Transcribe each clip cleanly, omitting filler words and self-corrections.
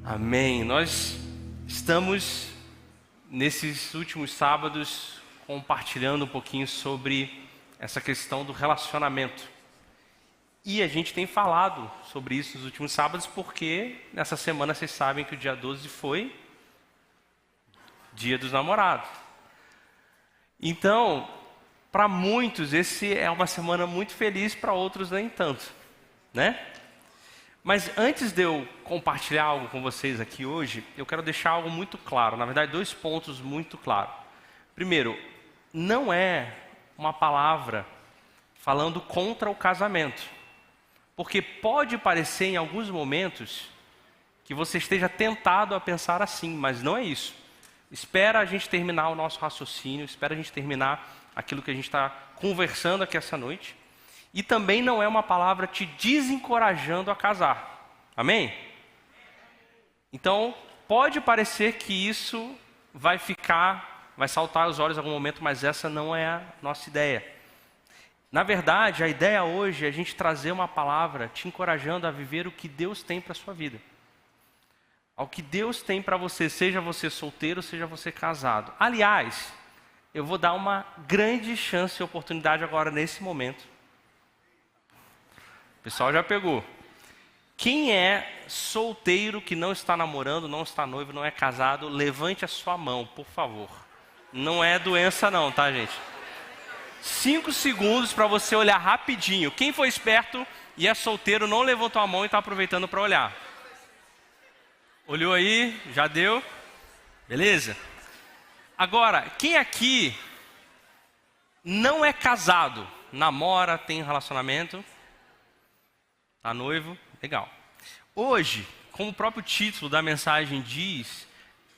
Amém. Nós estamos, nesses últimos sábados, compartilhando um pouquinho sobre essa questão do relacionamento. E a gente tem falado sobre isso nos últimos sábados, porque nessa semana vocês sabem que o dia 12 foi Dia dos Namorados. Então, para muitos, esse é uma semana muito feliz, para outros nem tanto, né? Mas antes de eu compartilhar algo com vocês aqui hoje, eu quero deixar algo muito claro. Na verdade, 2 pontos muito claros. Primeiro, não é uma palavra falando contra o casamento. Porque pode parecer em alguns momentos que você esteja tentado a pensar assim, mas não é isso. Espera a gente terminar o nosso raciocínio, espera a gente terminar aquilo que a gente está conversando aqui essa noite. E também não é uma palavra te desencorajando a casar. Amém? Então, pode parecer que isso vai saltar aos olhos em algum momento, mas essa não é a nossa ideia. Na verdade, a ideia hoje é a gente trazer uma palavra te encorajando a viver o que Deus tem para a sua vida. Ao que Deus tem para você, seja você solteiro, seja você casado. Aliás, eu vou dar uma grande chance e oportunidade agora nesse momento. O pessoal já pegou. Quem é solteiro que não está namorando, não está noivo, não é casado, levante a sua mão, por favor. Não é doença não, tá, gente? 5 segundos para você olhar rapidinho. Quem foi esperto e é solteiro não levantou a mão e está aproveitando para olhar. Olhou aí? Já deu? Beleza? Agora, quem aqui não é casado, namora, tem relacionamento, tá noivo? Legal. Hoje, como o próprio título da mensagem diz,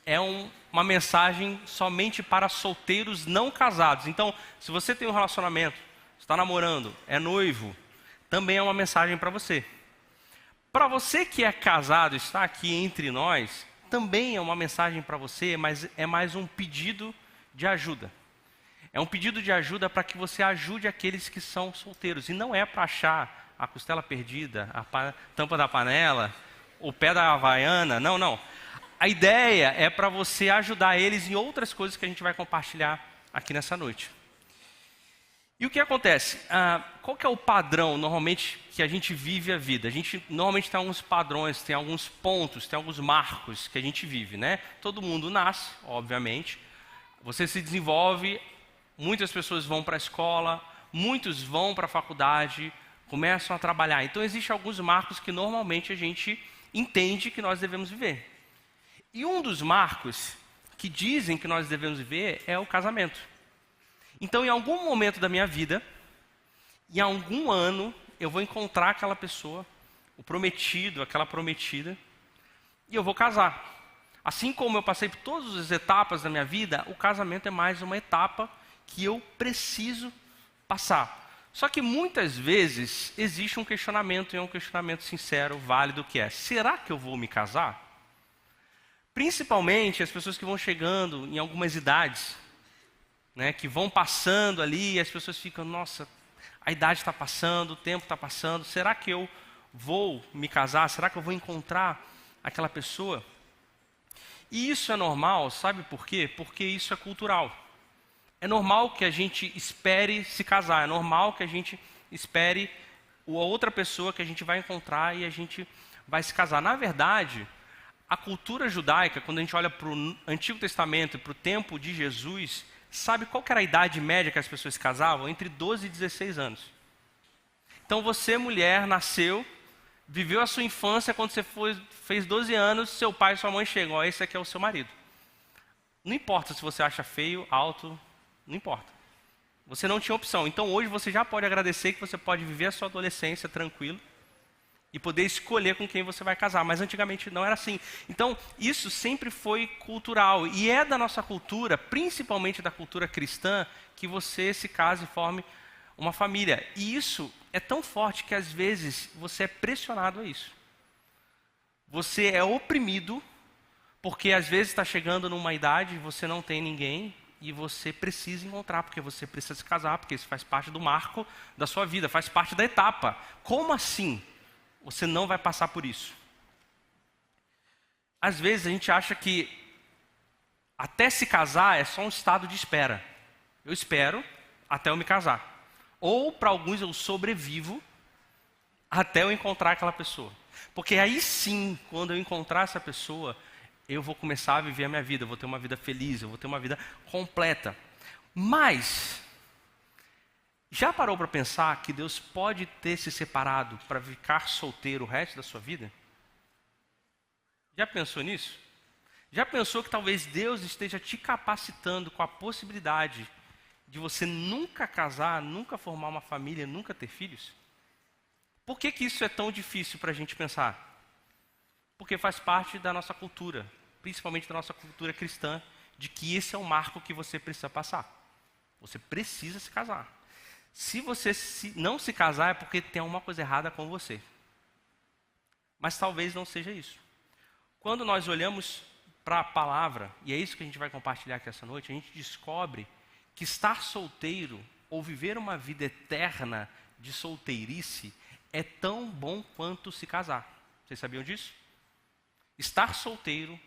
é uma mensagem somente para solteiros não casados. Então, se você tem um relacionamento, está namorando, é noivo, também é uma mensagem para você. Para você que é casado, está aqui entre nós, também é uma mensagem para você, mas é mais um pedido de ajuda. É um pedido de ajuda para que você ajude aqueles que são solteiros. E não é para achar a costela perdida, a tampa da panela, o pé da havaiana, não. A ideia é para você ajudar eles em outras coisas que a gente vai compartilhar aqui nessa noite. E o que acontece? Qual que é o padrão, normalmente, que a gente vive a vida? A gente normalmente tem alguns padrões, tem alguns pontos, tem alguns marcos que a gente vive, né? Todo mundo nasce, obviamente. Você se desenvolve, muitas pessoas vão para a escola, muitos vão para a faculdade, começam a trabalhar. Então, existem alguns marcos que normalmente a gente entende que nós devemos viver. E um dos marcos que dizem que nós devemos viver é o casamento. Então, em algum momento da minha vida, em algum ano, eu vou encontrar aquela pessoa, o prometido, aquela prometida, e eu vou casar. Assim como eu passei por todas as etapas da minha vida, o casamento é mais uma etapa que eu preciso passar. Só que muitas vezes existe um questionamento, e é um questionamento sincero, válido, que é: será que eu vou me casar? Principalmente as pessoas que vão chegando em algumas idades, né, que vão passando ali e as pessoas ficam: nossa, a idade está passando, o tempo está passando, será que eu vou me casar? Será que eu vou encontrar aquela pessoa? E isso é normal, sabe por quê? Porque isso é cultural. É normal que a gente espere se casar, é normal que a gente espere a outra pessoa que a gente vai encontrar e a gente vai se casar. Na verdade, a cultura judaica, quando a gente olha para o Antigo Testamento e para o tempo de Jesus, sabe qual que era a idade média que as pessoas se casavam? Entre 12 e 16 anos. Então você, mulher, nasceu, viveu a sua infância, quando você fez 12 anos, seu pai e sua mãe chegam: ó, esse aqui é o seu marido. Não importa se você acha feio, alto, não importa. Você não tinha opção. Então hoje você já pode agradecer que você pode viver a sua adolescência tranquilo e poder escolher com quem você vai casar. Mas antigamente não era assim. Então isso sempre foi cultural. E é da nossa cultura, principalmente da cultura cristã, que você se case e forme uma família. E isso é tão forte que às vezes você é pressionado a isso. Você é oprimido porque às vezes está chegando numa idade e você não tem ninguém e você precisa encontrar, porque você precisa se casar, porque isso faz parte do marco da sua vida, faz parte da etapa. Como assim você não vai passar por isso? às vezes a gente acha que até se casar é só um estado de espera. Eu espero até eu me casar. Ou, para alguns, eu sobrevivo até eu encontrar aquela pessoa. Porque aí sim, quando eu encontrar essa pessoa, eu vou começar a viver a minha vida, eu vou ter uma vida feliz, eu vou ter uma vida completa. Mas, já parou para pensar que Deus pode ter se separado para ficar solteiro o resto da sua vida? Já pensou nisso? Já pensou que talvez Deus esteja te capacitando com a possibilidade de você nunca casar, nunca formar uma família, nunca ter filhos? Por que isso é tão difícil para a gente pensar? Porque faz parte da nossa cultura, principalmente da nossa cultura cristã, de que esse é o marco que você precisa passar. Você precisa se casar. Se você não se casar é porque tem alguma coisa errada com você. Mas talvez não seja isso. Quando nós olhamos para a palavra, e é isso que a gente vai compartilhar aqui essa noite, a gente descobre que estar solteiro ou viver uma vida eterna de solteirice é tão bom quanto se casar. Vocês sabiam disso? Estar solteiro,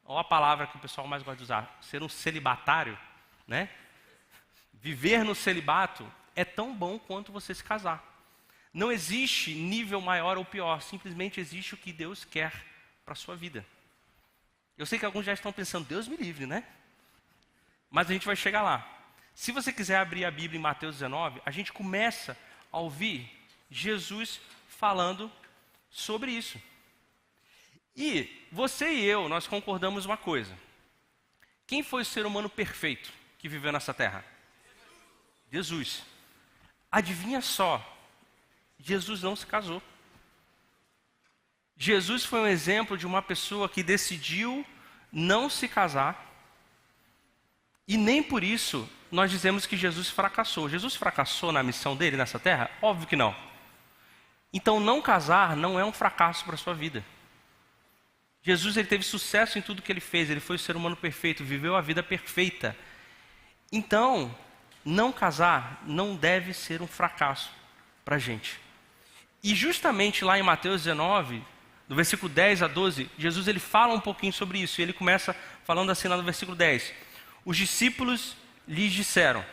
ou a palavra que o pessoal mais gosta de usar, ser um celibatário, né? Viver no celibato é tão bom quanto você se casar. Não existe nível maior ou pior, simplesmente existe o que Deus quer para a sua vida. Eu sei que alguns já estão pensando, Deus me livre, né? Mas a gente vai chegar lá. Se você quiser abrir a Bíblia em Mateus 19, a gente começa a ouvir Jesus falando sobre isso. E você e eu, nós concordamos uma coisa. Quem foi o ser humano perfeito que viveu nessa terra? Jesus. Adivinha só, Jesus não se casou. Jesus foi um exemplo de uma pessoa que decidiu não se casar. E nem por isso nós dizemos que Jesus fracassou. Jesus fracassou na missão dele nessa terra? Óbvio que não. Então não casar não é um fracasso para a sua vida. Jesus ele teve sucesso em tudo que ele fez. Ele foi o ser humano perfeito, viveu a vida perfeita. Então, não casar não deve ser um fracasso para a gente. E justamente lá em Mateus 19, do versículo 10 a 12, Jesus ele fala um pouquinho sobre isso. E ele começa falando assim lá no versículo 10. Os discípulos lhes disseram,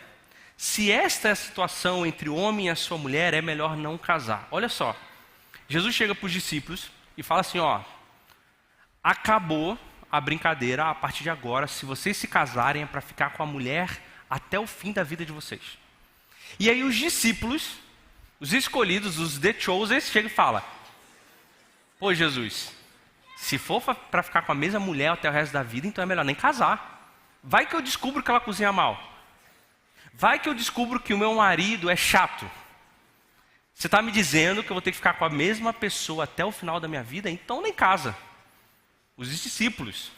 se esta é a situação entre o homem e a sua mulher, é melhor não casar. Olha só, Jesus chega para os discípulos e fala assim, ó, acabou a brincadeira, a partir de agora, se vocês se casarem é para ficar com a mulher até o fim da vida de vocês. E aí os discípulos, os escolhidos, os the chosen, chegam e falam, pô Jesus, se for para ficar com a mesma mulher até o resto da vida, então é melhor nem casar. Vai que eu descubro que ela cozinha mal. Vai que eu descubro que o meu marido é chato. Você está me dizendo que eu vou ter que ficar com a mesma pessoa até o final da minha vida? Então nem casa. Os discípulos.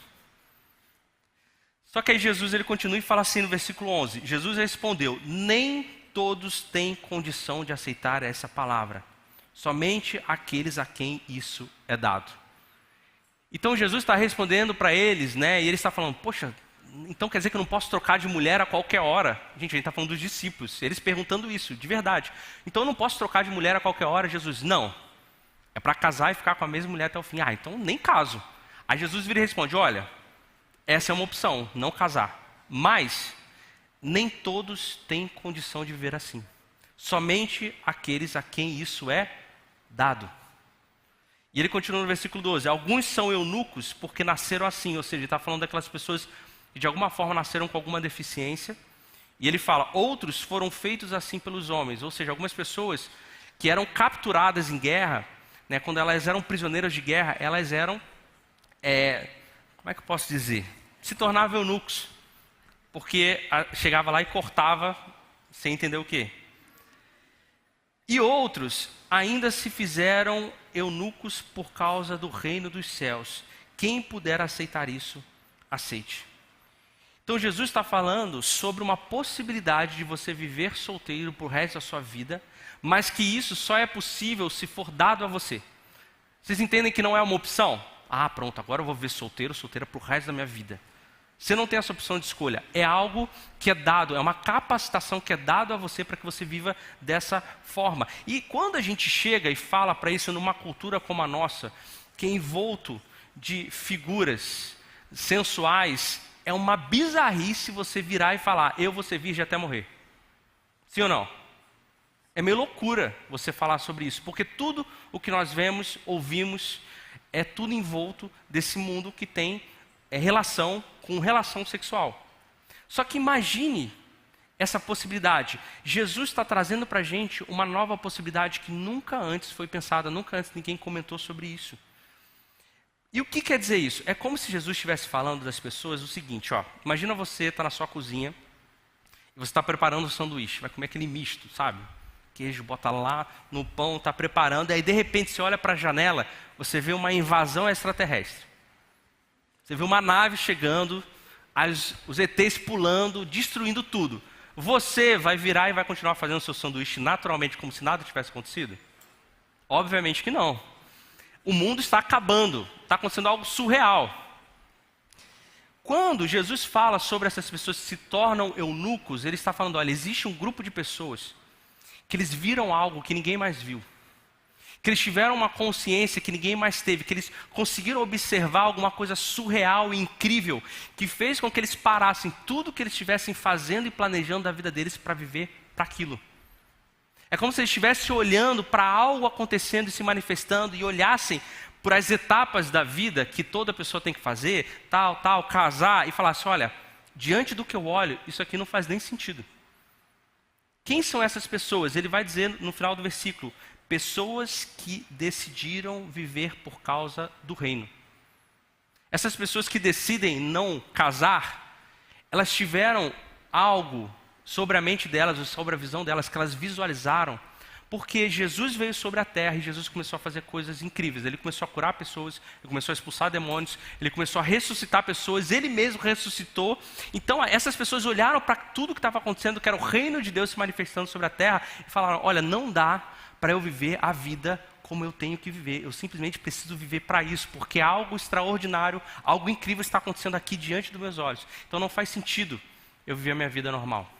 Só que aí Jesus ele continua e fala assim no versículo 11. Jesus respondeu, nem todos têm condição de aceitar essa palavra. Somente aqueles a quem isso é dado. Então Jesus está respondendo para eles, né? E ele está falando, poxa, então quer dizer que eu não posso trocar de mulher a qualquer hora? Gente, a gente está falando dos discípulos, eles perguntando isso, de verdade. Então eu não posso trocar de mulher a qualquer hora? Jesus, não. É para casar e ficar com a mesma mulher até o fim. Ah, então nem caso. Aí Jesus vira e responde, olha, essa é uma opção, não casar. Mas nem todos têm condição de viver assim. Somente aqueles a quem isso é dado. E ele continua no versículo 12. Alguns são eunucos porque nasceram assim. Ou seja, ele está falando daquelas pessoas que de alguma forma nasceram com alguma deficiência. E ele fala, outros foram feitos assim pelos homens. Ou seja, algumas pessoas que eram capturadas em guerra, né, quando elas eram prisioneiras de guerra, elas eram, como é que eu posso dizer? Se tornavam eunucos. Porque chegava lá e cortava sem entender o quê. E outros ainda se fizeram eunucos por causa do reino dos céus. Quem puder aceitar isso, aceite. Então Jesus está falando sobre uma possibilidade de você viver solteiro por resto da sua vida, mas que isso só é possível se for dado a você. Vocês entendem que não é uma opção? Ah, pronto, agora eu vou viver solteiro, solteira pro resto da minha vida. Você não tem essa opção de escolha. É algo que é dado, é uma capacitação que é dado a você para que você viva dessa forma. E quando a gente chega e fala para isso numa cultura como a nossa, que é envolto de figuras sensuais, é uma bizarrice você virar e falar, eu vou ser virgem até morrer. Sim ou não? É meio loucura você falar sobre isso, porque tudo o que nós vemos, ouvimos, é tudo envolto desse mundo que tem relação com relação sexual. Só que imagine essa possibilidade. Jesus está trazendo para a gente uma nova possibilidade que nunca antes foi pensada, nunca antes ninguém comentou sobre isso. E o que quer dizer isso? É como se Jesus estivesse falando das pessoas o seguinte, ó. Imagina você está na sua cozinha e você está preparando o sanduíche, vai comer aquele misto, sabe? Queijo, bota lá no pão, está preparando, e aí de repente você olha para a janela, você vê uma invasão extraterrestre. Você vê uma nave chegando, os ETs pulando, destruindo tudo. Você vai virar e vai continuar fazendo o seu sanduíche naturalmente como se nada tivesse acontecido? Obviamente que não. O mundo está acabando, está acontecendo algo surreal. Quando Jesus fala sobre essas pessoas que se tornam eunucos, ele está falando, olha, existe um grupo de pessoas que eles viram algo que ninguém mais viu. Que eles tiveram uma consciência que ninguém mais teve, que eles conseguiram observar alguma coisa surreal e incrível, que fez com que eles parassem tudo que eles estivessem fazendo e planejando da vida deles para viver para aquilo. É como se eles estivessem olhando para algo acontecendo e se manifestando e olhassem por as etapas da vida que toda pessoa tem que fazer, tal, casar, e falassem, olha, diante do que eu olho, isso aqui não faz nem sentido. Quem são essas pessoas? Ele vai dizer no final do versículo, pessoas que decidiram viver por causa do reino. Essas pessoas que decidem não casar, elas tiveram algo sobre a mente delas, ou sobre a visão delas, que elas visualizaram, porque Jesus veio sobre a terra e Jesus começou a fazer coisas incríveis. Ele começou a curar pessoas, ele começou a expulsar demônios, ele começou a ressuscitar pessoas, ele mesmo ressuscitou. Então essas pessoas olharam para tudo que estava acontecendo, que era o reino de Deus se manifestando sobre a terra, e falaram, olha, não dá para eu viver a vida como eu tenho que viver. Eu simplesmente preciso viver para isso, porque algo extraordinário, algo incrível está acontecendo aqui diante dos meus olhos. Então não faz sentido eu viver a minha vida normal.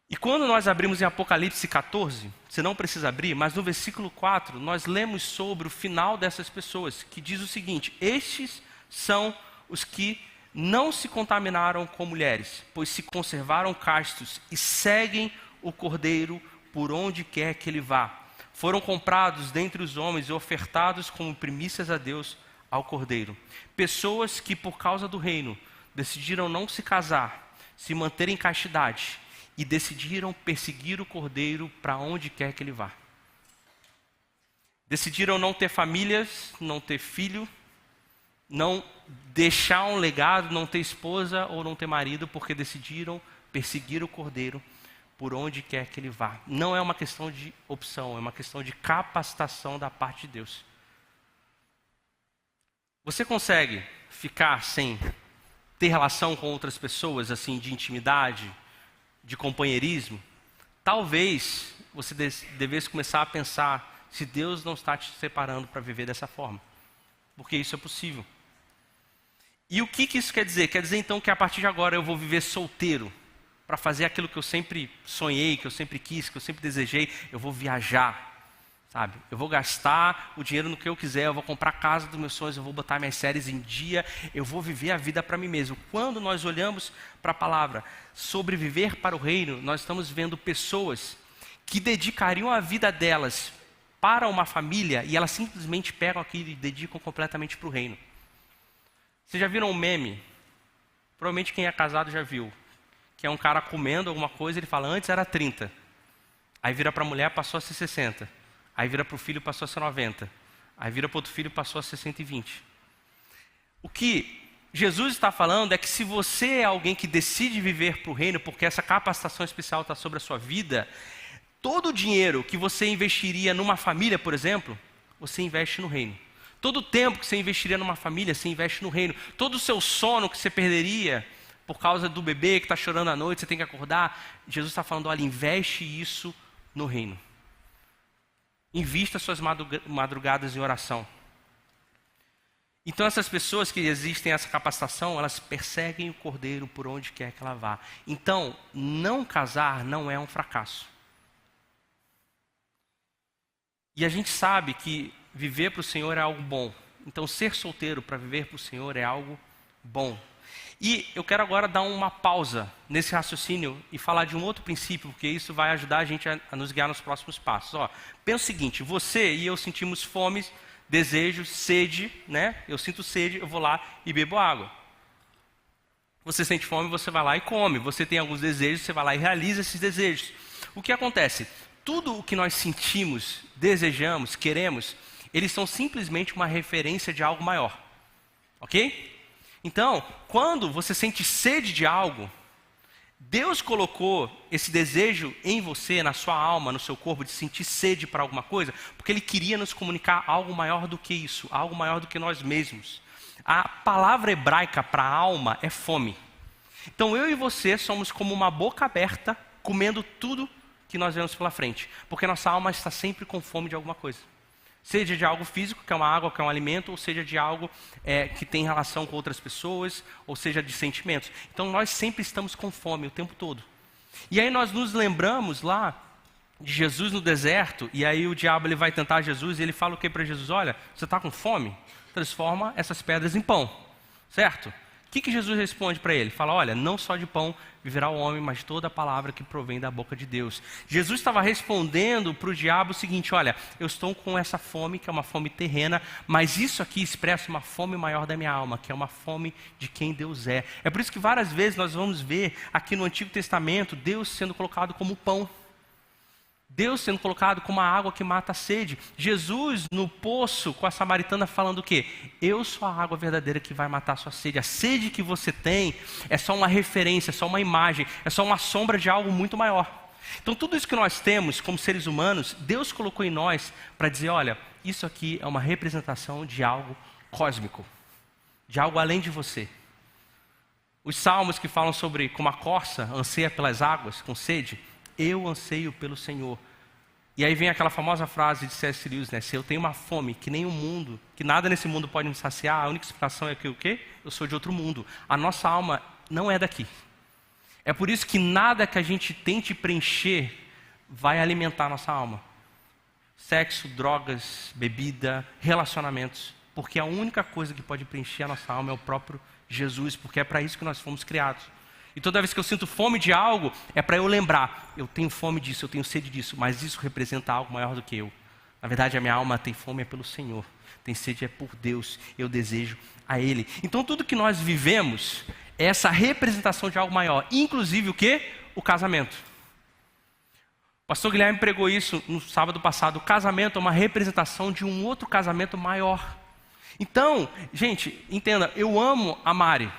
E quando nós abrimos em Apocalipse 14, você não precisa abrir, mas no versículo 4, nós lemos sobre o final dessas pessoas, que diz o seguinte, estes são os que não se contaminaram com mulheres, pois se conservaram castos e seguem o Cordeiro por onde quer que ele vá. Foram comprados dentre os homens e ofertados como primícias a Deus ao Cordeiro. Pessoas que por causa do reino decidiram não se casar, se manter em castidade, e decidiram perseguir o Cordeiro para onde quer que ele vá. Decidiram não ter famílias, não ter filho, não deixar um legado, não ter esposa ou não ter marido, porque decidiram perseguir o Cordeiro por onde quer que ele vá. Não é uma questão de opção, é uma questão de capacitação da parte de Deus. Você consegue ficar sem ter relação com outras pessoas, assim, de intimidade, de companheirismo? Talvez você devesse começar a pensar se Deus não está te separando para viver dessa forma, porque isso é possível. E o que isso quer dizer? Quer dizer então que a partir de agora eu vou viver solteiro para fazer aquilo que eu sempre sonhei, que eu sempre quis, que eu sempre desejei. Eu vou viajar, sabe? Eu vou gastar o dinheiro no que eu quiser, eu vou comprar a casa dos meus sonhos, eu vou botar minhas séries em dia, eu vou viver a vida para mim mesmo. Quando nós olhamos para a palavra sobre viver para o reino, nós estamos vendo pessoas que dedicariam a vida delas para uma família e elas simplesmente pegam aquilo e dedicam completamente para o reino. Vocês já viram um meme? Provavelmente quem é casado já viu. Que é um cara comendo alguma coisa, ele fala, antes era 30. Aí vira para a mulher, passou a ser 60. Aí vira para o filho, passou a ser 90. Aí vira para outro filho, passou a ser 120. O que Jesus está falando é que se você é alguém que decide viver para o reino, porque essa capacitação especial está sobre a sua vida, todo o dinheiro que você investiria numa família, por exemplo, você investe no reino. Todo o tempo que você investiria numa família, você investe no reino. Todo o seu sono que você perderia por causa do bebê que está chorando à noite, você tem que acordar. Jesus está falando, olha, investe isso no reino. Invista suas madrugadas em oração. Então essas pessoas que existem essa capacitação, elas perseguem o Cordeiro por onde quer que ela vá. Então, não casar não é um fracasso. E a gente sabe que viver para o Senhor é algo bom. Então, ser solteiro para viver para o Senhor é algo bom. E eu quero agora dar uma pausa nesse raciocínio e falar de um outro princípio, porque isso vai ajudar a gente a nos guiar nos próximos passos. Pensa o seguinte, você e eu sentimos fome, desejo, sede, né? Eu sinto sede, eu vou lá e bebo água. Você sente fome, você vai lá e come. Você tem alguns desejos, você vai lá e realiza esses desejos. O que acontece? Tudo o que nós sentimos, desejamos, queremos, eles são simplesmente uma referência de algo maior. Ok? Então, quando você sente sede de algo, Deus colocou esse desejo em você, na sua alma, no seu corpo, de sentir sede para alguma coisa, porque Ele queria nos comunicar algo maior do que isso, algo maior do que nós mesmos. A palavra hebraica para alma é fome. Então, eu e você somos como uma boca aberta, comendo tudo que nós vemos pela frente, porque nossa alma está sempre com fome de alguma coisa. Seja de algo físico, que é uma água, que é um alimento, ou seja de algo que tem relação com outras pessoas, ou seja de sentimentos. Então nós sempre estamos com fome o tempo todo. E aí nós nos lembramos lá de Jesus no deserto, e aí o diabo ele vai tentar Jesus, e ele fala o que para Jesus? Olha, você está com fome? Transforma essas pedras em pão, certo? O que Jesus responde para ele? Fala, olha, não só de pão viverá o homem, mas de toda a palavra que provém da boca de Deus. Jesus estava respondendo para o diabo o seguinte, olha, eu estou com essa fome, que é uma fome terrena, mas isso aqui expressa uma fome maior da minha alma, que é uma fome de quem Deus é. É por isso que várias vezes nós vamos ver aqui no Antigo Testamento, Deus sendo colocado como pão. Deus sendo colocado como a água que mata a sede. Jesus no poço com a samaritana falando o quê? Eu sou a água verdadeira que vai matar a sua sede. A sede que você tem é só uma referência, é só uma imagem, é só uma sombra de algo muito maior. Então tudo isso que nós temos como seres humanos, Deus colocou em nós para dizer, olha, isso aqui é uma representação de algo cósmico, de algo além de você. Os salmos que falam sobre como a corça anseia pelas águas com sede, eu anseio pelo Senhor. E aí vem aquela famosa frase de C.S. Lewis, né? Se eu tenho uma fome que nem o mundo, que nada nesse mundo pode me saciar, a única explicação é que o quê? Eu sou de outro mundo. A nossa alma não é daqui. É por isso que nada que a gente tente preencher vai alimentar a nossa alma. Sexo, drogas, bebida, relacionamentos. Porque a única coisa que pode preencher a nossa alma é o próprio Jesus, porque é para isso que nós fomos criados. E toda vez que eu sinto fome de algo, é para eu lembrar, eu tenho fome disso, eu tenho sede disso, mas isso representa algo maior do que eu. Na verdade, a minha alma tem fome é pelo Senhor, tem sede é por Deus, eu desejo a Ele. Então tudo que nós vivemos é essa representação de algo maior, inclusive o quê? O casamento. O pastor Guilherme pregou isso no sábado passado, o casamento é uma representação de um outro casamento maior. Então, gente, entenda, eu amo a Mari.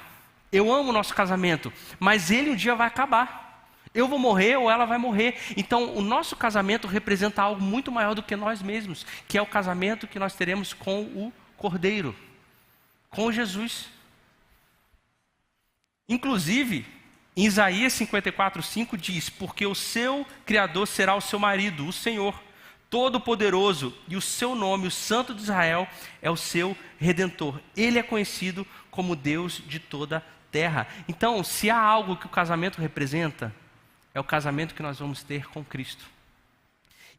Eu amo o nosso casamento, mas ele um dia vai acabar. Eu vou morrer ou ela vai morrer. Então o nosso casamento representa algo muito maior do que nós mesmos, que é o casamento que nós teremos com o Cordeiro, com Jesus. Inclusive, em Isaías 54:5 diz, porque o seu Criador será o seu marido, o Senhor Todo-Poderoso, e o seu nome, o Santo de Israel, é o seu Redentor. Ele é conhecido como Deus de toda a terra. Então, se há algo que o casamento representa, é o casamento que nós vamos ter com Cristo.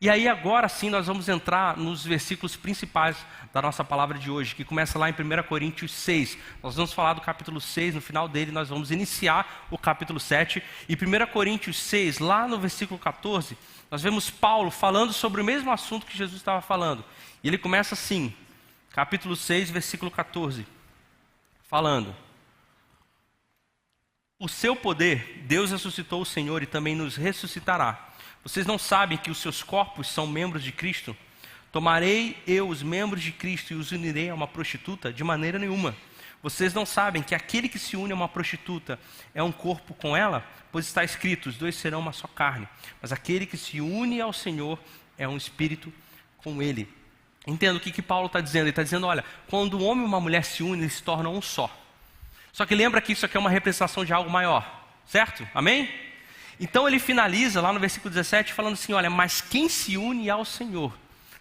E aí agora sim nós vamos entrar nos versículos principais da nossa palavra de hoje, que começa lá em 1 Coríntios 6. Nós vamos falar do capítulo 6, no final dele nós vamos iniciar o capítulo 7. E 1 Coríntios 6, lá no versículo 14, nós vemos Paulo falando sobre o mesmo assunto que Jesus estava falando. E ele começa assim, capítulo 6, versículo 14, falando: por seu poder, Deus ressuscitou o Senhor e também nos ressuscitará. Vocês não sabem que os seus corpos são membros de Cristo? Tomarei eu os membros de Cristo e os unirei a uma prostituta? De maneira nenhuma. Vocês não sabem que aquele que se une a uma prostituta é um corpo com ela? Pois está escrito, os dois serão uma só carne. Mas aquele que se une ao Senhor é um espírito com ele. Entenda o que Paulo está dizendo. Ele está dizendo, olha, quando um homem e uma mulher se unem, eles se tornam um só. Só que lembra que isso aqui é uma representação de algo maior, certo? Amém? Então ele finaliza lá no versículo 17 falando assim, olha, mas quem se une ao Senhor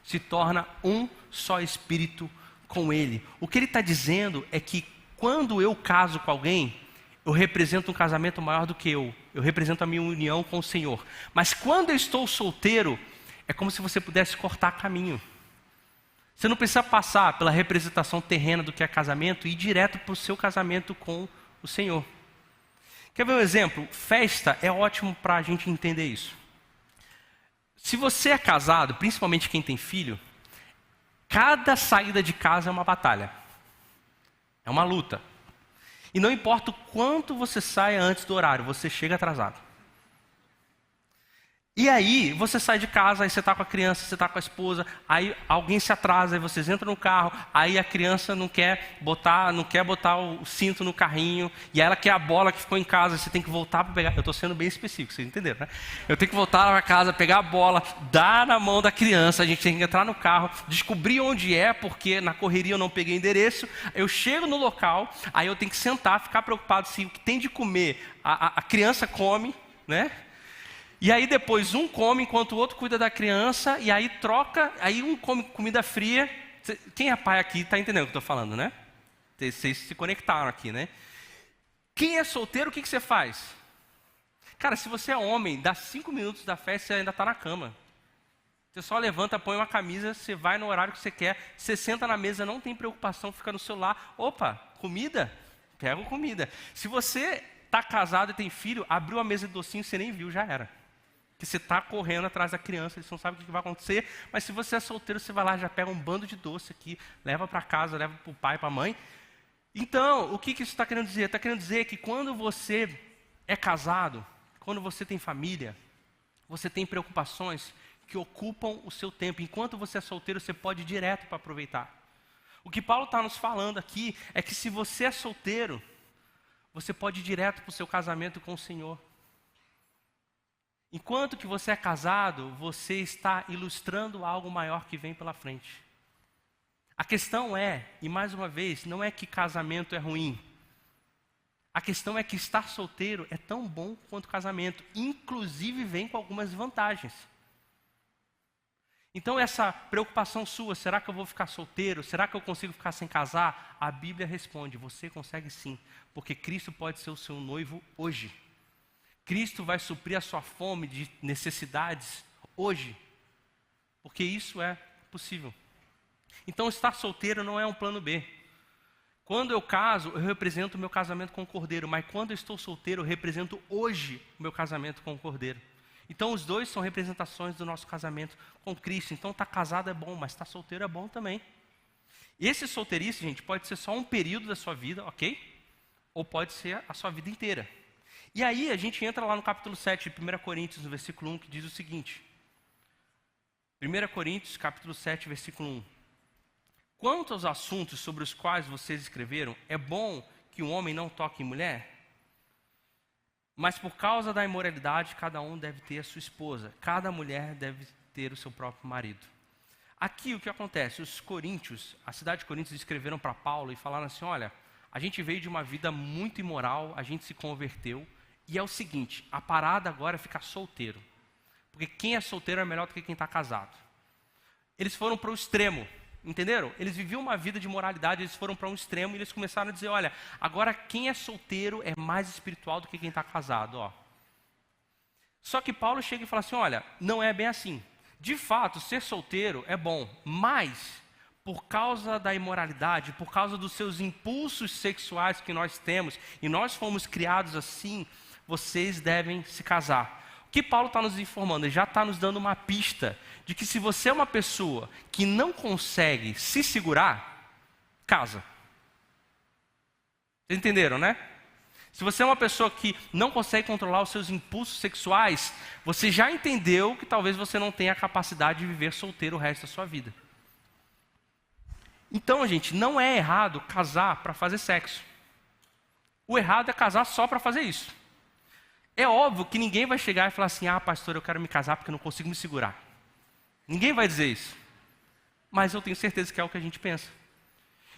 se torna um só espírito com Ele. O que ele está dizendo é que quando eu caso com alguém, eu represento um casamento maior do que eu represento a minha união com o Senhor. Mas quando eu estou solteiro, é como se você pudesse cortar caminho. Você não precisa passar pela representação terrena do que é casamento e ir direto para o seu casamento com o Senhor. Quer ver um exemplo? Festa é ótimo para a gente entender isso. Se você é casado, principalmente quem tem filho, cada saída de casa é uma batalha. É uma luta. E não importa o quanto você saia antes do horário, você chega atrasado. E aí, você sai de casa, aí você está com a criança, você está com a esposa, aí alguém se atrasa, aí vocês entram no carro, aí a criança não quer botar o cinto no carrinho, e ela quer a bola que ficou em casa, você tem que voltar para pegar. Eu estou sendo bem específico, vocês entenderam, né? Eu tenho que voltar para casa, pegar a bola, dar na mão da criança, a gente tem que entrar no carro, descobrir onde é, porque na correria eu não peguei o endereço, eu chego no local, aí eu tenho que sentar, ficar preocupado se o que tem de comer a criança come, né? E aí depois um come enquanto o outro cuida da criança, e aí troca, aí um come comida fria. Quem é pai aqui está entendendo o que eu estou falando, né? Vocês se conectaram aqui, né? Quem é solteiro, o que você faz? Cara, se você é homem, dá 5 minutos da festa, você ainda está na cama. Você só levanta, põe uma camisa, você vai no horário que você quer, você senta na mesa, não tem preocupação, fica no celular. Opa, comida? Pega comida. Se você está casado e tem filho, abriu a mesa de docinho, você nem viu, já era. Que você está correndo atrás da criança, eles não sabem o que vai acontecer, mas se você é solteiro, você vai lá, já pega um bando de doce aqui, leva para casa, leva para o pai, para a mãe. Então, o que isso está querendo dizer? Está querendo dizer que quando você é casado, quando você tem família, você tem preocupações que ocupam o seu tempo. Enquanto você é solteiro, você pode ir direto para aproveitar. O que Paulo está nos falando aqui é que se você é solteiro, você pode ir direto para o seu casamento com o Senhor. Enquanto que você é casado, você está ilustrando algo maior que vem pela frente. A questão é, e mais uma vez, não é que casamento é ruim. A questão é que estar solteiro é tão bom quanto casamento. Inclusive vem com algumas vantagens. Então essa preocupação sua, será que eu vou ficar solteiro? Será que eu consigo ficar sem casar? A Bíblia responde, você consegue sim. Porque Cristo pode ser o seu noivo hoje. Cristo vai suprir a sua fome de necessidades hoje, porque isso é possível. Então, estar solteiro não é um plano B. Quando eu caso, eu represento o meu casamento com o Cordeiro, mas quando eu estou solteiro, eu represento hoje o meu casamento com o Cordeiro. Então, os dois são representações do nosso casamento com Cristo. Então, estar casado é bom, mas estar solteiro é bom também. Esse solteirice, gente, pode ser só um período da sua vida, ok? Ou pode ser a sua vida inteira. E aí a gente entra lá no capítulo 7 de 1 Coríntios, no versículo 1, que diz o seguinte. 1 Coríntios, capítulo 7, versículo 1. Quanto aos assuntos sobre os quais vocês escreveram, é bom que um homem não toque em mulher? Mas por causa da imoralidade, cada um deve ter a sua esposa. Cada mulher deve ter o seu próprio marido. Aqui o que acontece? Os coríntios, a cidade de Coríntios escreveram para Paulo e falaram assim, olha, a gente veio de uma vida muito imoral, a gente se converteu. E é o seguinte, a parada agora é ficar solteiro. Porque quem é solteiro é melhor do que quem está casado. Eles foram para o extremo, entenderam? Eles viviam uma vida de moralidade, eles foram para um extremo e eles começaram a dizer, olha, agora quem é solteiro é mais espiritual do que quem está casado. Ó. Só que Paulo chega e fala assim, olha, não é bem assim. De fato, ser solteiro é bom, mas por causa da imoralidade, por causa dos seus impulsos sexuais que nós temos, e nós fomos criados assim, vocês devem se casar. O que Paulo está nos informando? Ele já está nos dando uma pista de que se você é uma pessoa que não consegue se segurar, casa. Vocês entenderam, né? Se você é uma pessoa que não consegue controlar os seus impulsos sexuais, você já entendeu que talvez você não tenha a capacidade de viver solteiro o resto da sua vida. Então, gente, não é errado casar para fazer sexo. O errado é casar só para fazer isso. É óbvio que ninguém vai chegar e falar assim, pastor, eu quero me casar porque eu não consigo me segurar. Ninguém vai dizer isso. Mas eu tenho certeza que é o que a gente pensa.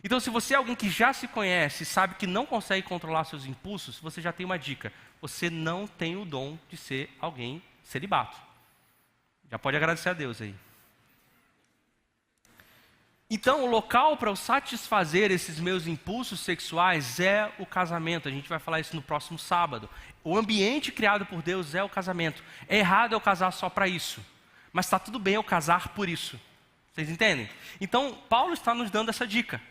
Então, se você é alguém que já se conhece e sabe que não consegue controlar seus impulsos, você já tem uma dica. Você não tem o dom de ser alguém celibato. Já pode agradecer a Deus aí. Então, o local para eu satisfazer esses meus impulsos sexuais é o casamento. A gente vai falar isso no próximo sábado. O ambiente criado por Deus é o casamento. É errado eu casar só para isso. Mas está tudo bem eu casar por isso. Vocês entendem? Então, Paulo está nos dando essa dica.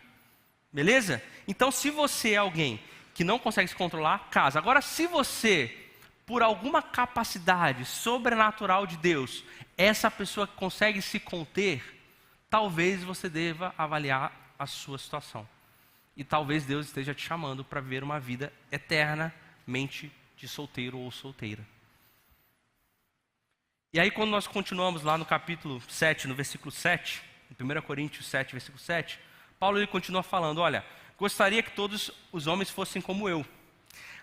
Beleza? Então, se você é alguém que não consegue se controlar, casa. Agora, se você, por alguma capacidade sobrenatural de Deus, essa pessoa que consegue se conter, talvez você deva avaliar a sua situação. E talvez Deus esteja te chamando para viver uma vida eternamente de solteiro ou solteira. E aí, quando nós continuamos lá no capítulo 7, no versículo 7, em 1 Coríntios 7, versículo 7, Paulo ele continua falando, olha, gostaria que todos os homens fossem como eu.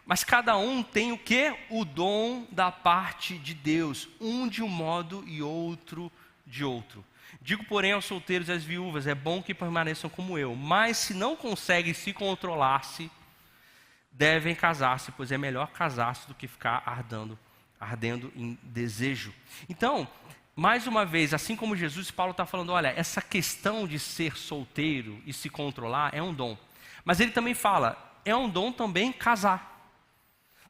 Mas cada um tem o quê? O dom da parte de Deus, um de um modo e outro de outro. Digo, porém, aos solteiros e às viúvas, é bom que permaneçam como eu, mas se não conseguem se controlar-se, devem casar-se, pois é melhor casar-se do que ficar ardendo em desejo. Então, mais uma vez, assim como Jesus, Paulo está falando, olha, essa questão de ser solteiro e se controlar é um dom. Mas ele também fala, é um dom também casar.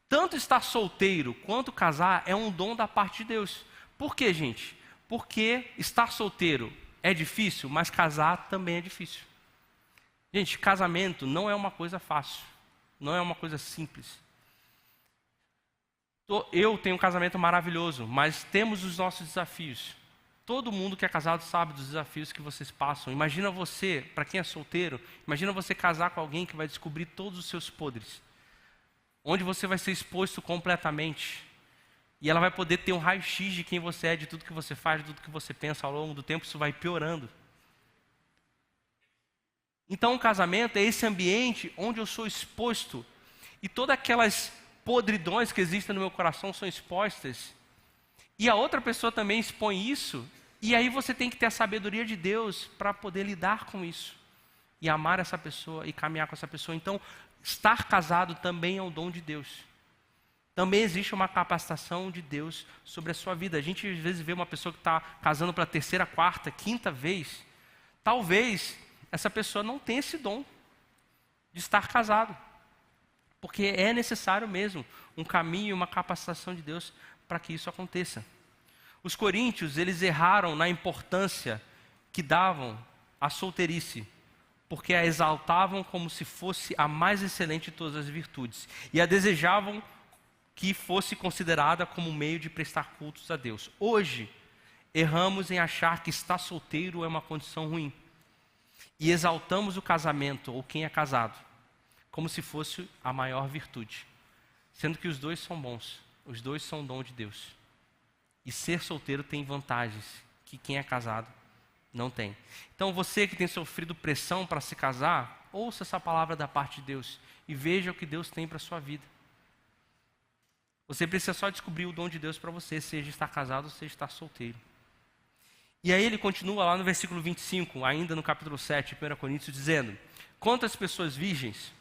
Tanto estar solteiro quanto casar é um dom da parte de Deus. Por quê, gente? Porque estar solteiro é difícil, mas casar também é difícil. Gente, casamento não é uma coisa fácil. Não é uma coisa simples. Eu tenho um casamento maravilhoso, mas temos os nossos desafios. Todo mundo que é casado sabe dos desafios que vocês passam. Imagina você, para quem é solteiro, imagina você casar com alguém que vai descobrir todos os seus podres. Onde você vai ser exposto completamente. E ela vai poder ter um raio-x de quem você é, de tudo que você faz, de tudo que você pensa ao longo do tempo, isso vai piorando. Então o casamento é esse ambiente onde eu sou exposto e todas aquelas podridões que existem no meu coração são expostas. E a outra pessoa também expõe isso. E aí você tem que ter a sabedoria de Deus para poder lidar com isso. E amar essa pessoa e caminhar com essa pessoa. Então, estar casado também é um dom de Deus. Também existe uma capacitação de Deus sobre a sua vida. A gente às vezes vê uma pessoa que está casando pela terceira, quarta, quinta vez. Talvez essa pessoa não tenha esse dom de estar casado. Porque é necessário mesmo um caminho e uma capacitação de Deus para que isso aconteça. Os coríntios, eles erraram na importância que davam à solteirice, porque a exaltavam como se fosse a mais excelente de todas as virtudes, e a desejavam que fosse considerada como um meio de prestar cultos a Deus. Hoje, erramos em achar que estar solteiro é uma condição ruim, e exaltamos o casamento, ou quem é casado, como se fosse a maior virtude, sendo que os dois são bons, os dois são dom de Deus. E ser solteiro tem vantagens que quem é casado não tem. Então você que tem sofrido pressão para se casar, ouça essa palavra da parte de Deus e veja o que Deus tem para a sua vida. Você precisa só descobrir o dom de Deus para você, seja estar casado ou seja estar solteiro. E aí ele continua lá no versículo 25, ainda no capítulo 7, 1 Coríntios, dizendo: quanto às pessoas virgens,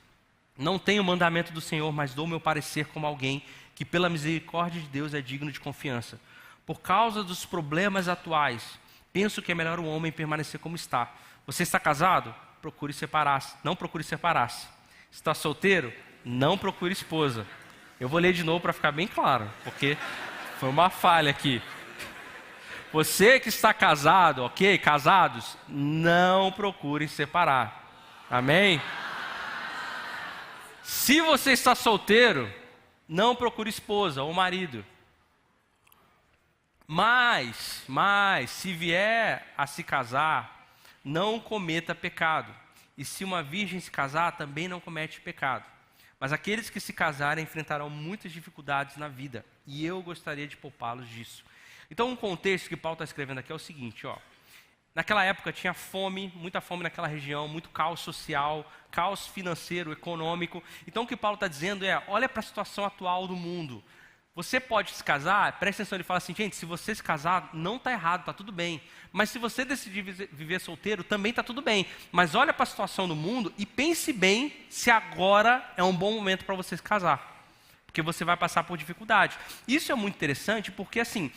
não tenho o mandamento do Senhor, mas dou meu parecer como alguém que pela misericórdia de Deus é digno de confiança. Por causa dos problemas atuais, penso que é melhor o homem permanecer como está. Você está casado? Procure separar-se. Não procure separar-se. Está solteiro? Não procure esposa. Eu vou ler de novo para ficar bem claro, porque foi uma falha aqui. Você que está casado, ok? Casados, não procurem separar. Amém? Se você está solteiro, não procure esposa ou marido. Mas, se vier a se casar, não cometa pecado. E se uma virgem se casar, também não comete pecado. Mas aqueles que se casarem enfrentarão muitas dificuldades na vida. E eu gostaria de poupá-los disso. Então, um contexto que Paulo está escrevendo aqui é o seguinte, ó. Naquela época tinha fome, muita fome naquela região, muito caos social, caos financeiro, econômico. Então o que Paulo está dizendo é, olha para a situação atual do mundo. Você pode se casar, presta atenção, ele fala assim, gente, se você se casar, não está errado, está tudo bem. Mas se você decidir viver solteiro, também está tudo bem. Mas olha para a situação do mundo e pense bem se agora é um bom momento para você se casar. Porque você vai passar por dificuldade. Isso é muito interessante porque assim,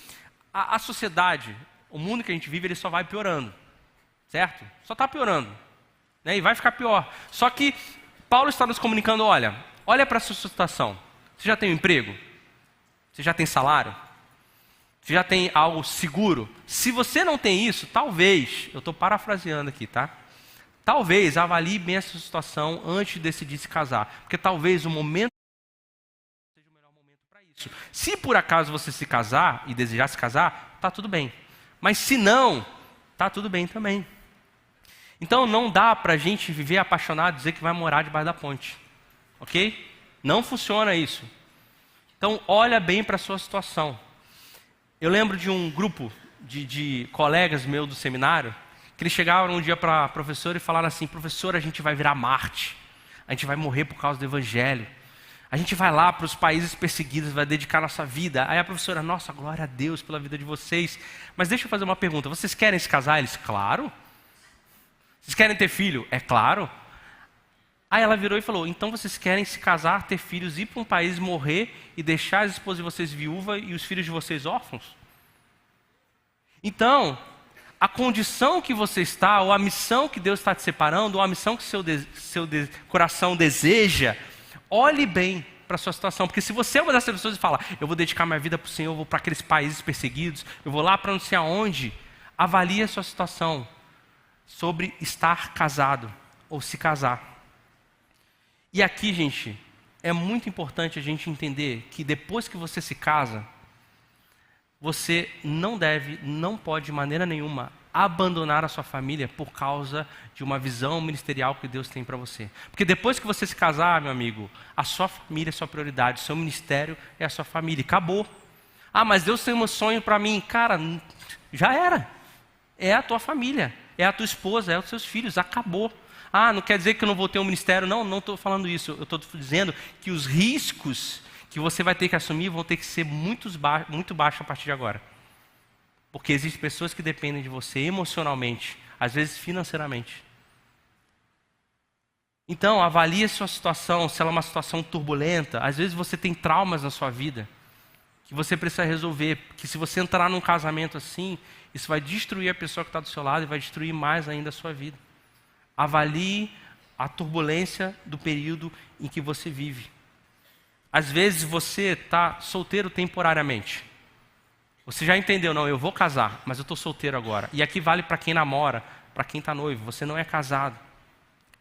a sociedade... O mundo que a gente vive, ele só vai piorando, certo? Só está piorando, né? E vai ficar pior. Só que Paulo está nos comunicando, olha para a sua situação. Você já tem um emprego? Você já tem salário? Você já tem algo seguro? Se você não tem isso, talvez, eu estou parafraseando aqui, tá? Talvez avalie bem essa situação antes de decidir se casar. Porque talvez o momento seja o melhor momento para isso. Se por acaso você se casar e desejar se casar, tá tudo bem. Mas se não, tá tudo bem também. Então não dá para a gente viver apaixonado e dizer que vai morar debaixo da ponte. Ok? Não funciona isso. Então olha bem para a sua situação. Eu lembro de um grupo de colegas meus do seminário, que eles chegaram um dia para a professora e falaram assim: professora, a gente vai virar Marte, a gente vai morrer por causa do evangelho, a gente vai lá para os países perseguidos, vai dedicar nossa vida. Aí a professora: nossa, glória a Deus pela vida de vocês, mas deixa eu fazer uma pergunta, vocês querem se casar? Eles: claro. Vocês querem ter filho? É claro. Aí ela virou e falou: então vocês querem se casar, ter filhos, ir para um país, morrer e deixar as esposas de vocês viúvas e os filhos de vocês órfãos? Então, a condição que você está, ou a missão que Deus está te separando, ou a missão que seu coração deseja, olhe bem para a sua situação. Porque se você é uma dessas pessoas e fala: eu vou dedicar minha vida para o Senhor, eu vou para aqueles países perseguidos, eu vou lá para não sei aonde, avalie a sua situação sobre estar casado ou se casar. E aqui, gente, é muito importante a gente entender que depois que você se casa, você não pode de maneira nenhuma abandonar a sua família por causa de uma visão ministerial que Deus tem para você. Porque depois que você se casar, meu amigo, a sua família é a sua prioridade, o seu ministério é a sua família, acabou. Ah, mas Deus tem um sonho para mim. Cara, já era. É a tua família, é a tua esposa, é os seus filhos, acabou. Ah, não quer dizer que eu não vou ter um ministério. Não estou falando isso. Eu estou dizendo que os riscos que você vai ter que assumir vão ter que ser muito baixos a partir de agora. Porque existem pessoas que dependem de você emocionalmente, às vezes financeiramente. Então, avalie a sua situação, se ela é uma situação turbulenta. Às vezes você tem traumas na sua vida que você precisa resolver. Que se você entrar num casamento assim, isso vai destruir a pessoa que está do seu lado e vai destruir mais ainda a sua vida. Avalie a turbulência do período em que você vive. Às vezes você está solteiro temporariamente. Você já entendeu, não, eu vou casar, mas eu estou solteiro agora. E aqui vale para quem namora, para quem está noivo, você não é casado.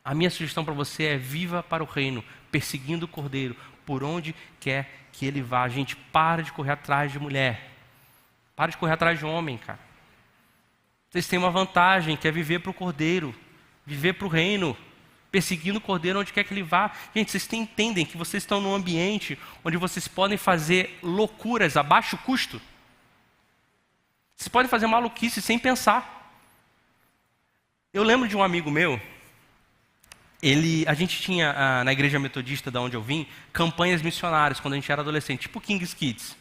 A minha sugestão para você é: viva para o reino, perseguindo o Cordeiro, por onde quer que ele vá. Gente, para de correr atrás de mulher. Para de correr atrás de homem, cara. Vocês têm uma vantagem, que é viver para o Cordeiro, viver para o reino, perseguindo o Cordeiro onde quer que ele vá. Gente, vocês entendem que vocês estão num ambiente onde vocês podem fazer loucuras a baixo custo? Vocês podem fazer maluquice sem pensar. Eu lembro de um amigo meu, a gente tinha na igreja metodista da onde eu vim, campanhas missionárias quando a gente era adolescente, tipo King's Kids.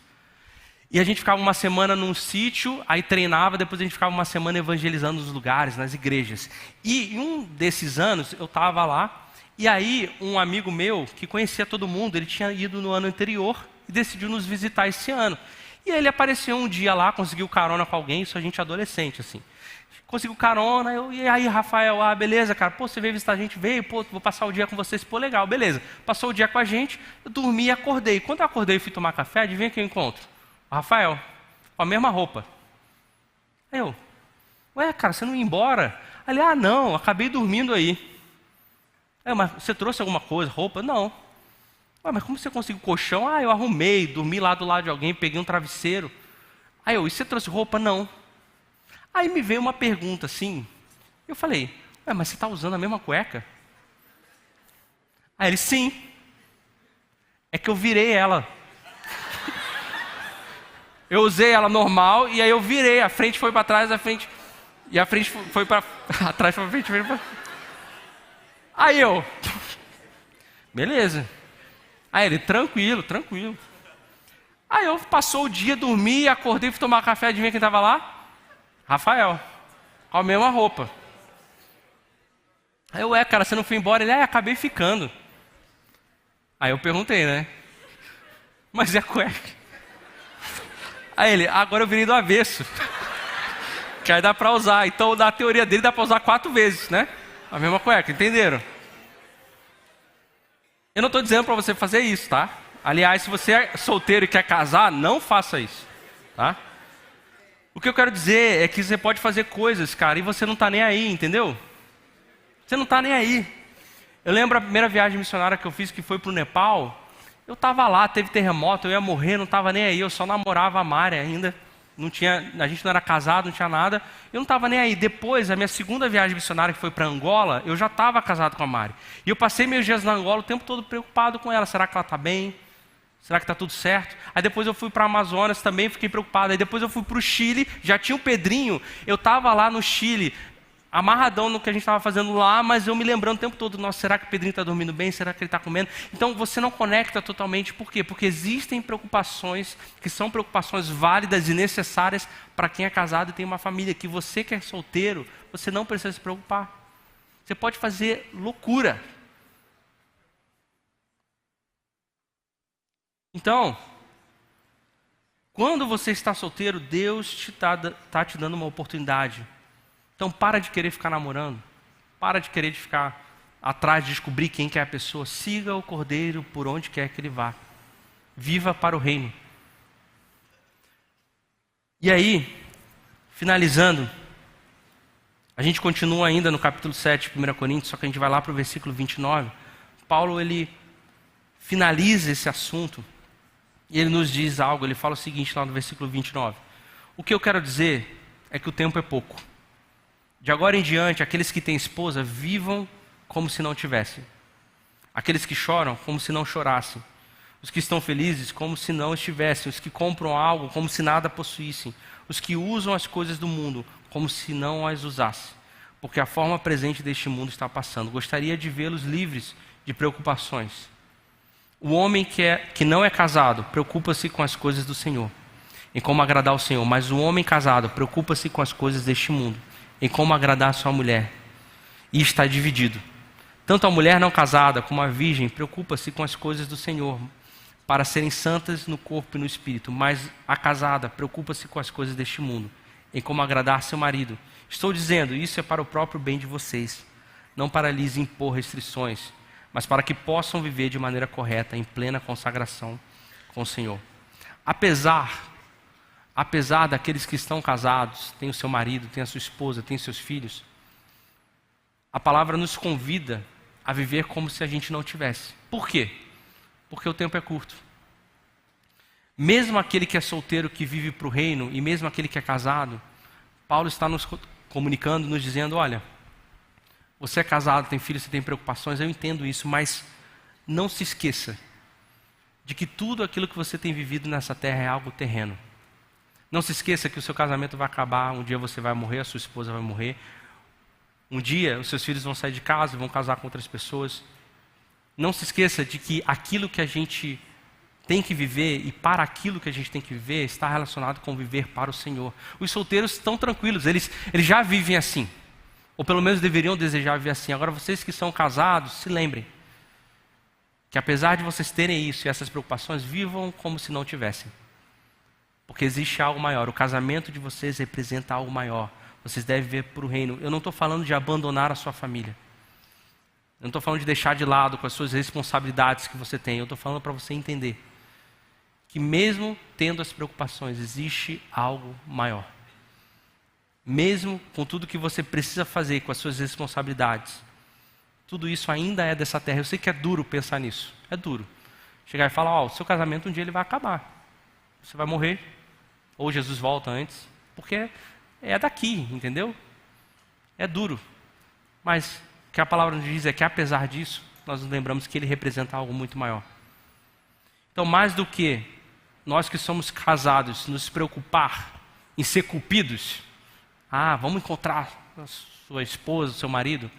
E a gente ficava uma semana num sítio, aí treinava, depois a gente ficava uma semana evangelizando nos lugares, nas igrejas. E em um desses anos, eu estava lá, e aí um amigo meu, que conhecia todo mundo, ele tinha ido no ano anterior e decidiu nos visitar esse ano. E aí ele apareceu um dia lá, conseguiu carona com alguém, isso a gente adolescente, assim. Conseguiu carona, e aí Rafael, beleza, cara, pô, você veio visitar a gente? Veio, pô, vou passar o dia com vocês, pô, legal, beleza. Passou o dia com a gente, eu dormi e acordei. Quando eu acordei e fui tomar café, adivinha quem eu encontro? O Rafael, com a mesma roupa. Aí eu: ué, cara, você não ia embora? Aí ele: não, acabei dormindo aí. Mas você trouxe alguma coisa, roupa? Não. Ué, mas como você conseguiu colchão? Eu arrumei, dormi lá do lado de alguém, peguei um travesseiro. Aí eu: e você trouxe roupa? Não. Aí me veio uma pergunta assim, eu falei: ué, mas você está usando a mesma cueca? Aí ele: sim. É que eu virei ela. Eu usei ela normal e aí eu virei, a frente foi para trás, a frente... E a frente foi para... Atrás foi para frente, foi para... Aí eu... Beleza. Aí ele: tranquilo. Aí eu passou o dia, dormi, acordei, fui tomar café, adivinha quem estava lá? Rafael. Com a mesma roupa. Aí eu: cara, você não foi embora? Ele: acabei ficando. Aí eu perguntei, né? Mas e a cueca? Aí ele: agora eu virei do avesso. Que aí dá para usar. Então, na teoria dele, dá para usar 4 vezes, né? A mesma cueca, entenderam? Eu não estou dizendo para você fazer isso, tá? Aliás, se você é solteiro e quer casar, não faça isso, tá? O que eu quero dizer é que você pode fazer coisas, cara, e você não está nem aí, entendeu? Você não está nem aí. Eu lembro a primeira viagem missionária que eu fiz, que foi para o Nepal. Eu estava lá, teve terremoto, eu ia morrer, não estava nem aí. Eu só namorava a Mari ainda. A gente não era casado, não tinha nada. Eu não estava nem aí. Depois, a minha segunda viagem missionária, que foi para Angola, eu já estava casado com a Mari. E eu passei meus dias na Angola o tempo todo preocupado com ela. Será que ela está bem? Será que está tudo certo? Aí depois eu fui para a Amazonas, também fiquei preocupado. Aí depois eu fui para o Chile, já tinha o Pedrinho. Eu estava lá no Chile, amarradão no que a gente estava fazendo lá, mas eu me lembrando o tempo todo, nossa, será que o Pedrinho está dormindo bem? Será que ele está comendo? Então você não conecta totalmente, por quê? Porque existem preocupações que são preocupações válidas e necessárias para quem é casado e tem uma família, que você que é solteiro, você não precisa se preocupar. Você pode fazer loucura. Então, quando você está solteiro, Deus está te dando uma oportunidade. Então para de querer ficar namorando. Para de querer ficar atrás de descobrir quem que é a pessoa. Siga o Cordeiro por onde quer que ele vá. Viva para o reino. E aí, finalizando, a gente continua ainda no capítulo 7, 1 Coríntios, só que a gente vai lá para o versículo 29. Paulo, ele finaliza esse assunto e ele nos diz algo. Ele fala o seguinte lá no versículo 29. O que eu quero dizer é que o tempo é pouco. De agora em diante, aqueles que têm esposa, vivam como se não tivessem. Aqueles que choram, como se não chorassem. Os que estão felizes, como se não estivessem. Os que compram algo, como se nada possuíssem. Os que usam as coisas do mundo, como se não as usassem. Porque a forma presente deste mundo está passando. Gostaria de vê-los livres de preocupações. O homem que não é casado, preocupa-se com as coisas do Senhor, em como agradar ao Senhor. Mas o homem casado preocupa-se com as coisas deste mundo, em como agradar a sua mulher, e está dividido. Tanto a mulher não casada como a virgem preocupa-se com as coisas do Senhor, para serem santas no corpo e no espírito. Mas a casada preocupa-se com as coisas deste mundo, em como agradar seu marido. Estou dizendo, isso é para o próprio bem de vocês, não para lhes impor restrições, mas para que possam viver de maneira correta, em plena consagração com o Senhor. Apesar daqueles que estão casados, tem o seu marido, tem a sua esposa, tem seus filhos, a palavra nos convida a viver como se a gente não tivesse. Por quê? Porque o tempo é curto. Mesmo aquele que é solteiro, que vive para o reino, e mesmo aquele que é casado, Paulo está nos comunicando, nos dizendo, olha, você é casado, tem filhos, você tem preocupações, eu entendo isso, mas não se esqueça de que tudo aquilo que você tem vivido nessa terra é algo terreno. Não se esqueça que o seu casamento vai acabar, um dia você vai morrer, a sua esposa vai morrer. Um dia os seus filhos vão sair de casa, vão casar com outras pessoas. Não se esqueça de que aquilo que a gente tem que viver e para aquilo que a gente tem que viver está relacionado com viver para o Senhor. Os solteiros estão tranquilos, eles já vivem assim. Ou pelo menos deveriam desejar viver assim. Agora vocês que são casados, se lembrem que apesar de vocês terem isso e essas preocupações, vivam como se não tivessem. Porque existe algo maior. O casamento de vocês representa algo maior. Vocês devem viver para o reino. Eu não estou falando de abandonar a sua família. Eu não estou falando de deixar de lado com as suas responsabilidades que você tem. Eu estou falando para você entender que mesmo tendo as preocupações, existe algo maior. Mesmo com tudo que você precisa fazer, com as suas responsabilidades, tudo isso ainda é dessa terra. Eu sei que é duro pensar nisso. É duro. Chegar e falar, o seu casamento um dia ele vai acabar. Você vai morrer. Ou Jesus volta antes. Porque é daqui, entendeu? É duro. Mas o que a palavra nos diz é que apesar disso, nós nos lembramos que ele representa algo muito maior. Então, mais do que nós que somos casados nos preocupar em ser cupidos, vamos encontrar a sua esposa, o seu marido,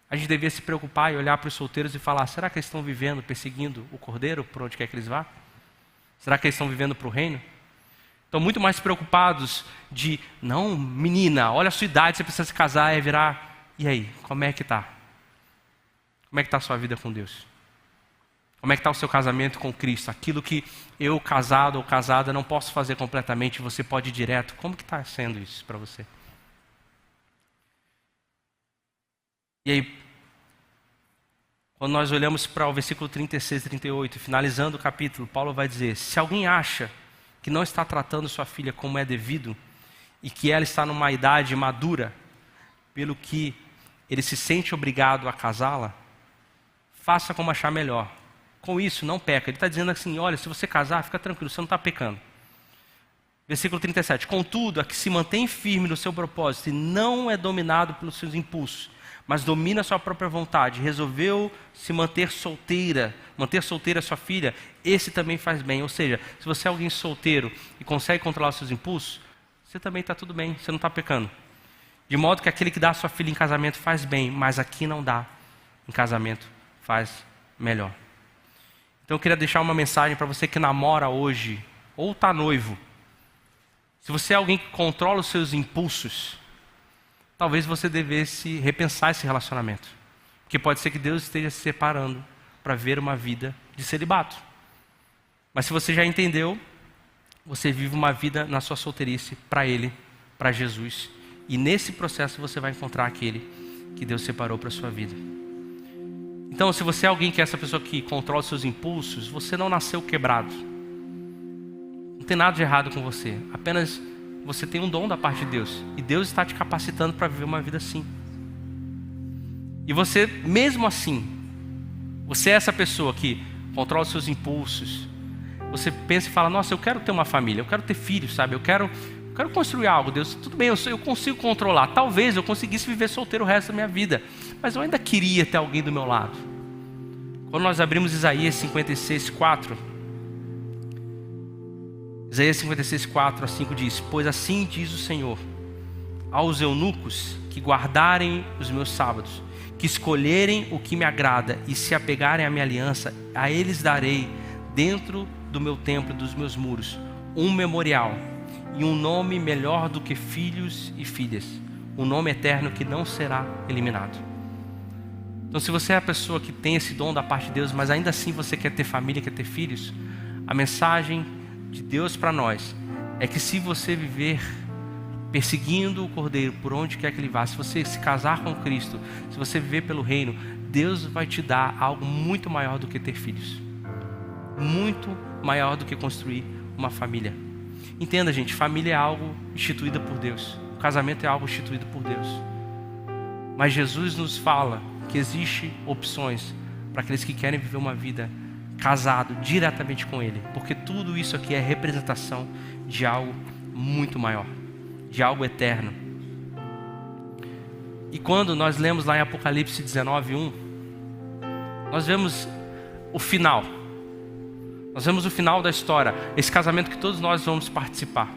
a gente devia se preocupar e olhar para os solteiros e falar, será que eles estão vivendo, perseguindo o Cordeiro por onde quer que eles vá? Será que eles estão vivendo para o reino? Estão muito mais preocupados de, não, menina, olha a sua idade, você precisa se casar, e aí, como é que está? Como é que está a sua vida com Deus? Como é que está o seu casamento com Cristo? Aquilo que eu, casado ou casada, não posso fazer completamente, você pode ir direto. Como que está sendo isso para você? E aí, quando nós olhamos para o versículo 36 e 38, finalizando o capítulo, Paulo vai dizer, se alguém acha que não está tratando sua filha como é devido, e que ela está numa idade madura, pelo que ele se sente obrigado a casá-la, faça como achar melhor. Com isso, não peca. Ele está dizendo assim, olha, se você casar, fica tranquilo, você não está pecando. Versículo 37. Contudo, a que se mantém firme no seu propósito e não é dominado pelos seus impulsos, mas domina a sua própria vontade, resolveu se manter solteira sua filha, esse também faz bem. Ou seja, se você é alguém solteiro e consegue controlar os seus impulsos, você também está tudo bem, você não está pecando. De modo que aquele que dá a sua filha em casamento faz bem, mas aqui não dá em casamento, faz melhor. Então eu queria deixar uma mensagem para você que namora hoje, ou está noivo. Se você é alguém que controla os seus impulsos, talvez você devesse repensar esse relacionamento. Porque pode ser que Deus esteja se separando para ver uma vida de celibato. Mas se você já entendeu, você vive uma vida na sua solteirice para Ele, para Jesus. E nesse processo você vai encontrar aquele que Deus separou para a sua vida. Então, se você é alguém que é essa pessoa que controla os seus impulsos, você não nasceu quebrado. Não tem nada de errado com você. Apenas você tem um dom da parte de Deus. E Deus está te capacitando para viver uma vida assim. E você, mesmo assim, você é essa pessoa que controla os seus impulsos. Você pensa e fala, nossa, eu quero ter uma família, eu quero ter filhos, sabe? Eu quero construir algo. Deus, tudo bem, eu consigo controlar. Talvez eu conseguisse viver solteiro o resto da minha vida. Mas eu ainda queria ter alguém do meu lado. Quando nós abrimos Isaías 56:4, Isaías 56:4-5 diz, pois assim diz o Senhor, aos eunucos que guardarem os meus sábados, que escolherem o que me agrada e se apegarem à minha aliança, a eles darei, dentro do meu templo e dos meus muros, um memorial e um nome melhor do que filhos e filhas, um nome eterno que não será eliminado. Então, se você é a pessoa que tem esse dom da parte de Deus, mas ainda assim você quer ter família, quer ter filhos, a mensagem de Deus para nós é que se você viver perseguindo o Cordeiro por onde quer que ele vá, se você se casar com Cristo, se você viver pelo reino, Deus vai te dar algo muito maior do que ter filhos, muito maior do que construir uma família. Entenda, gente, família é algo instituído por Deus, o casamento é algo instituído por Deus, mas Jesus nos fala que existe opções para aqueles que querem viver uma vida casado diretamente com Ele, porque tudo isso aqui é representação de algo muito maior, de algo eterno. E quando nós lemos lá em Apocalipse 19:1, nós vemos o final. Nós vemos o final da história, esse casamento que todos nós vamos participar,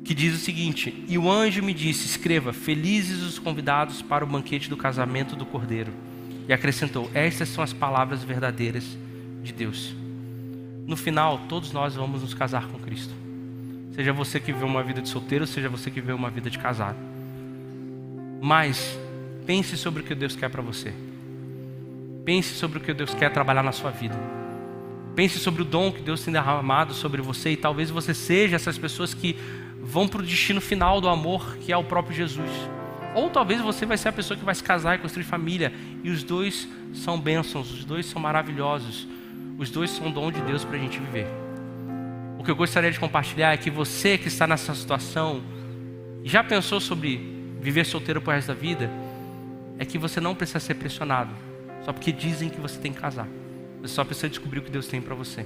que diz o seguinte, e o anjo me disse, escreva, felizes os convidados para o banquete do casamento do Cordeiro. E acrescentou, estas são as palavras verdadeiras de Deus. No final, todos nós vamos nos casar com Cristo. Seja você que viveu uma vida de solteiro, seja você que viveu uma vida de casado. Mas, pense sobre o que Deus quer para você. Pense sobre o que Deus quer trabalhar na sua vida. Pense sobre o dom que Deus tem derramado sobre você. E talvez você seja essas pessoas que vão para o destino final do amor, que é o próprio Jesus. Ou talvez você vai ser a pessoa que vai se casar e construir família. E os dois são bênçãos, os dois são maravilhosos. Os dois são dom de Deus para a gente viver. O que eu gostaria de compartilhar é que você que está nessa situação, já pensou sobre viver solteiro pro resto da vida? É que você não precisa ser pressionado, só porque dizem que você tem que casar. Você só precisa descobrir o que Deus tem para você.